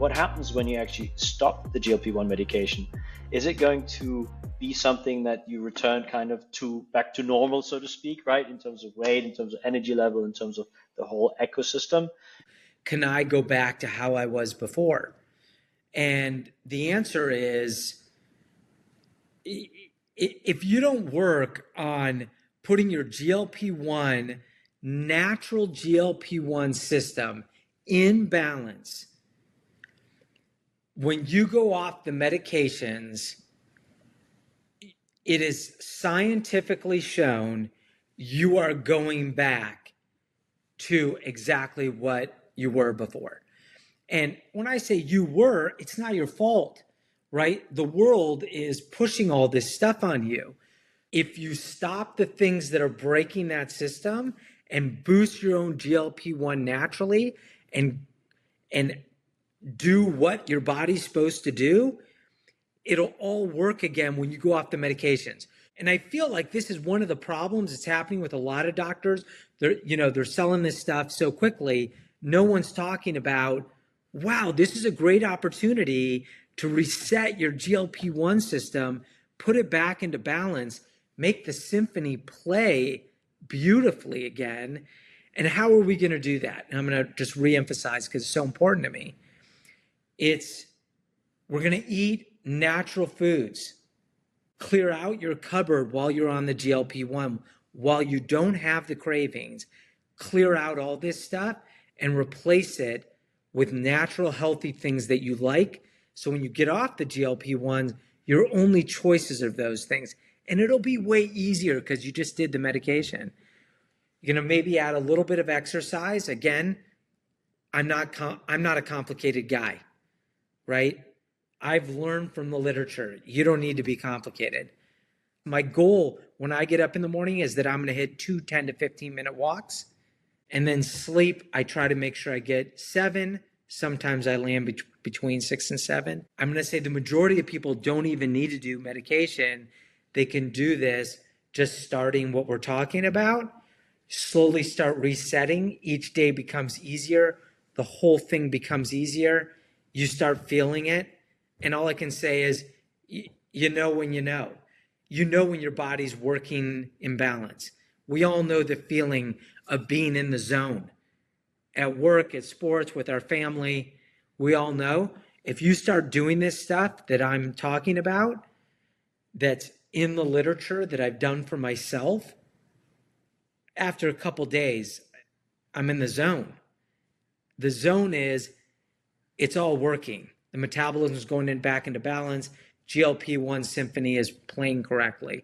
what happens when you actually stop the GLP-1 medication? Is it going to be something that you return kind of back to normal, so to speak, right? In terms of weight, in terms of energy level, in terms of the whole ecosystem? Can I go back to how I was before? And the answer is, if you don't work on putting your GLP-1, natural GLP-1 system in balance, when you go off the medications, it is scientifically shown you are going back to exactly what you were before. And when I say you were, it's not your fault, right? The world is pushing all this stuff on you. If you stop the things that are breaking that system and boost your own GLP-1 naturally and do what your body's supposed to do, it'll all work again when you go off the medications. And I feel like this is one of the problems that's happening with a lot of doctors. They're selling this stuff so quickly. No one's talking about, wow, this is a great opportunity to reset your GLP-1 system, put it back into balance, make the symphony play beautifully again. And how are we going to do that? And I'm going to just reemphasize because it's so important to me. We're going to eat natural foods. Clear out your cupboard while you're on the GLP-1, while you don't have the cravings. Clear out all this stuff and replace it with natural, healthy things that you like. So when you get off the GLP-1s, your only choices are those things. And it'll be way easier because you just did the medication. You're going to maybe add a little bit of exercise. Again, I'm not a complicated guy, right? I've learned from the literature, you don't need to be complicated. My goal when I get up in the morning is that I'm going to hit 2 10 to 15-minute walks, and then sleep. I try to make sure I get 7. Sometimes I land between 6 and 7. I'm going to say the majority of people don't even need to do medication. They can do this just starting what we're talking about. Slowly start resetting. Each day becomes easier. The whole thing becomes easier. You start feeling it. And all I can say is, you know when you know. You know when your body's working in balance. We all know the feeling of being in the zone. At work, at sports, with our family, we all know. If you start doing this stuff that I'm talking about, that's in the literature that I've done for myself, after a couple days, I'm in the zone. The zone is, it's all working. The metabolism is going back into balance. GLP-1 symphony is playing correctly.